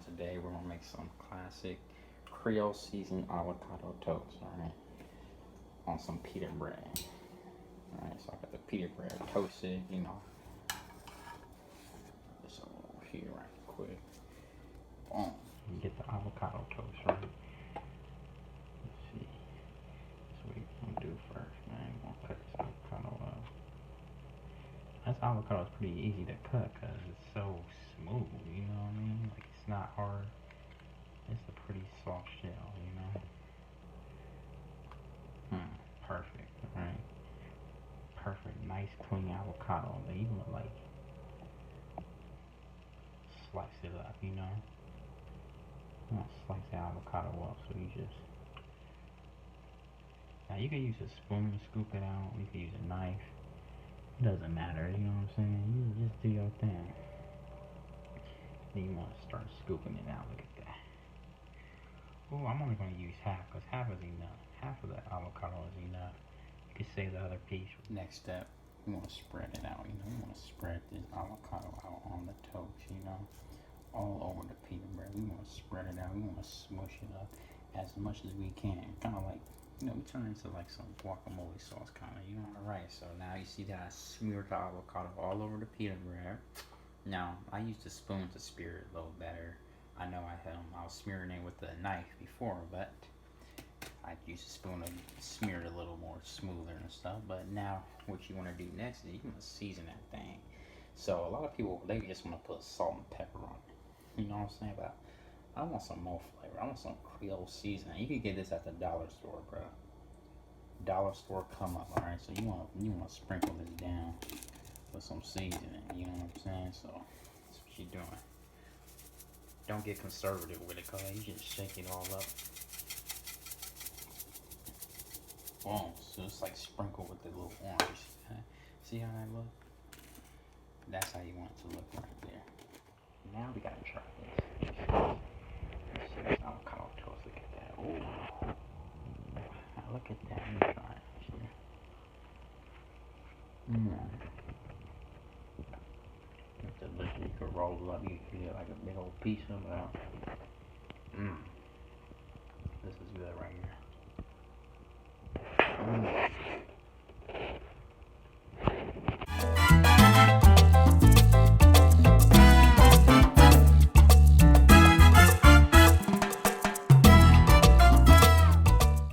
Today we're gonna make some classic Creole seasoned avocado toast, alright? On some pita bread. Alright, so I got the pita bread toasted, you know. This over here right quick. Boom. Get the avocado toast, right? Let's see. That's what we're gonna do first, man. We're gonna cut this avocado up. This avocado is pretty easy to cut because it's so smooth, you know what I mean? Like, it's not hard. It's a pretty soft shell, you know? Perfect, right? Perfect, nice clean avocado. They even like slice it up, you know? I'm gonna slice the avocado up, so you just... Now you can use a spoon to scoop it out, you can use a knife. It doesn't matter, you know what I'm saying? You just do your thing. Then you want to start scooping it out. Look at that. Oh, I'm only going to use half because half is enough. Half of the avocado is enough. You can save the other piece. Next step, you want to spread it out. You know, you want to spread this avocado out on the toast. You know, all over the pita bread. We want to spread it out. We want to smush it up as much as we can. Kind of like, you know, we turn it into like some guacamole sauce kind of, you know. Alright, so now you see that I smeared the avocado all over the pita bread. Now, I used a spoon to spear it a little better. I know I was smearing it with a knife before, but I used a spoon to smear it a little more smoother and stuff. But now, what you want to do next is you want to season that thing. So, a lot of people, they just want to put salt and pepper on it. You know what I'm saying? But I want some more flavor. I want some Creole seasoning. You can get this at the dollar store, bro. Dollar store come up, alright? So you want to sprinkle this down with some seasoning. You know what I'm saying? So that's what you're doing. Don't get conservative with it, cause you just shake it all up. Boom. So it's like sprinkled with the little orange. See how that look? That's how you want it to look right there. Now we gotta try this. This avocado toast, look at that. Ooh. Now look at that. Let me try it. It's delicious. You can roll it up. You can get like a big old piece of it out.